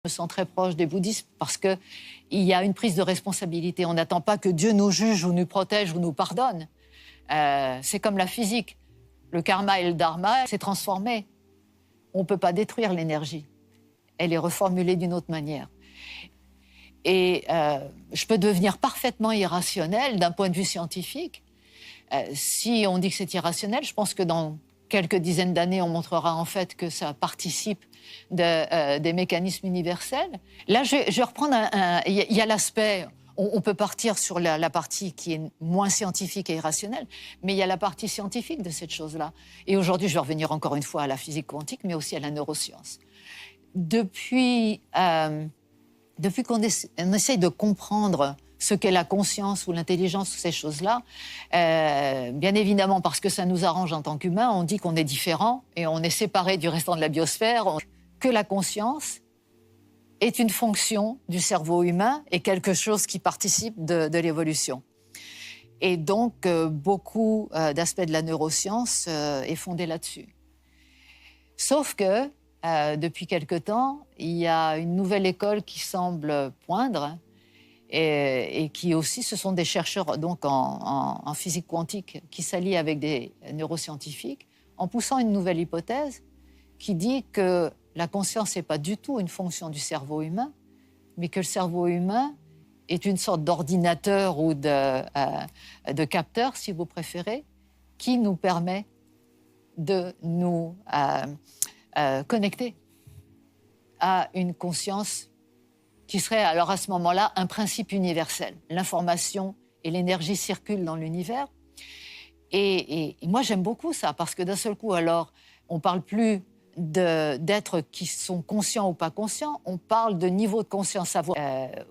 Je me sens très proche des bouddhistes parce qu'il y a une prise de responsabilité. On n'attend pas que Dieu nous juge ou nous protège ou nous pardonne. C'est comme la physique. Le karma et le dharma s'est transformé. On ne peut pas détruire l'énergie. Elle est reformulée d'une autre manière. Et je peux devenir parfaitement irrationnel d'un point de vue scientifique. Si on dit que c'est irrationnel, je pense que dans quelques dizaines d'années, on montrera en fait que ça participe des mécanismes universels. Là, je vais reprendre il y a l'aspect, on peut partir sur la partie qui est moins scientifique et irrationnelle, mais il y a la partie scientifique de cette chose-là. Et aujourd'hui, je vais revenir encore une fois à la physique quantique, mais aussi à la neuroscience. Depuis qu'on essaye de comprendre ce qu'est la conscience ou l'intelligence, ces choses-là, bien évidemment, parce que ça nous arrange en tant qu'humains, on dit qu'on est différent et on est séparé du restant de la biosphère, que la conscience est une fonction du cerveau humain et quelque chose qui participe de l'évolution. Et donc, beaucoup d'aspects de la neuroscience est fondé là-dessus. Sauf que, depuis quelque temps, il y a une nouvelle école qui semble poindre et qui aussi, ce sont des chercheurs donc en physique quantique qui s'allient avec des neuroscientifiques en poussant une nouvelle hypothèse qui dit que la conscience n'est pas du tout une fonction du cerveau humain, mais que le cerveau humain est une sorte d'ordinateur ou de capteur, si vous préférez, qui nous permet de nous connecter à une conscience qui serait alors à ce moment-là un principe universel. L'information et l'énergie circulent dans l'univers. Et moi, j'aime beaucoup ça, parce que d'un seul coup, alors, on ne parle plus d'êtres qui sont conscients ou pas conscients, on parle de niveau de conscience, savoir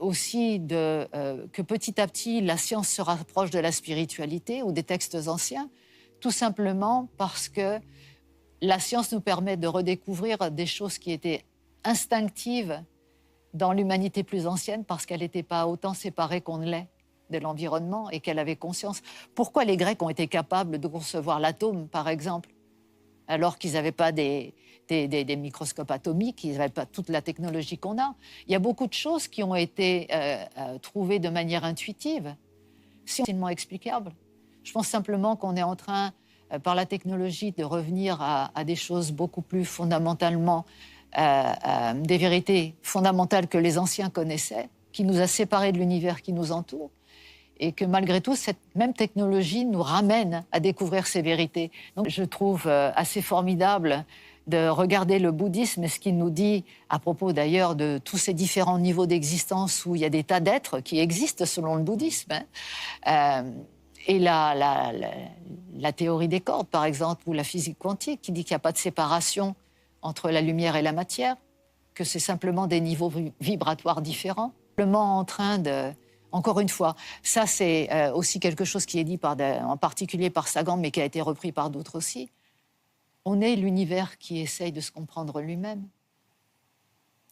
aussi que petit à petit, la science se rapproche de la spiritualité ou des textes anciens, tout simplement parce que la science nous permet de redécouvrir des choses qui étaient instinctives dans l'humanité plus ancienne, parce qu'elle n'était pas autant séparée qu'on ne l'est de l'environnement et qu'elle avait conscience. Pourquoi les Grecs ont été capables de concevoir l'atome, par exemple, alors qu'ils n'avaient pas des microscopes atomiques, ils n'avaient pas toute la technologie qu'on a? Il y a beaucoup de choses qui ont été trouvées de manière intuitive, scientifiquement explicables. Je pense simplement qu'on est en train, par la technologie, de revenir à des choses beaucoup plus fondamentalement, des vérités fondamentales que les anciens connaissaient, qui nous a séparés de l'univers qui nous entoure, et que malgré tout, cette même technologie nous ramène à découvrir ces vérités. Donc, je trouve assez formidable de regarder le bouddhisme et ce qu'il nous dit à propos d'ailleurs de tous ces différents niveaux d'existence où il y a des tas d'êtres qui existent selon le bouddhisme. Et la théorie des cordes, par exemple, ou la physique quantique, qui dit qu'il n'y a pas de séparation entre la lumière et la matière, que c'est simplement des niveaux vibratoires différents. Simplement en train de... Encore une fois, ça c'est aussi quelque chose qui est dit en particulier par Sagan, mais qui a été repris par d'autres aussi. On est l'univers qui essaye de se comprendre lui-même.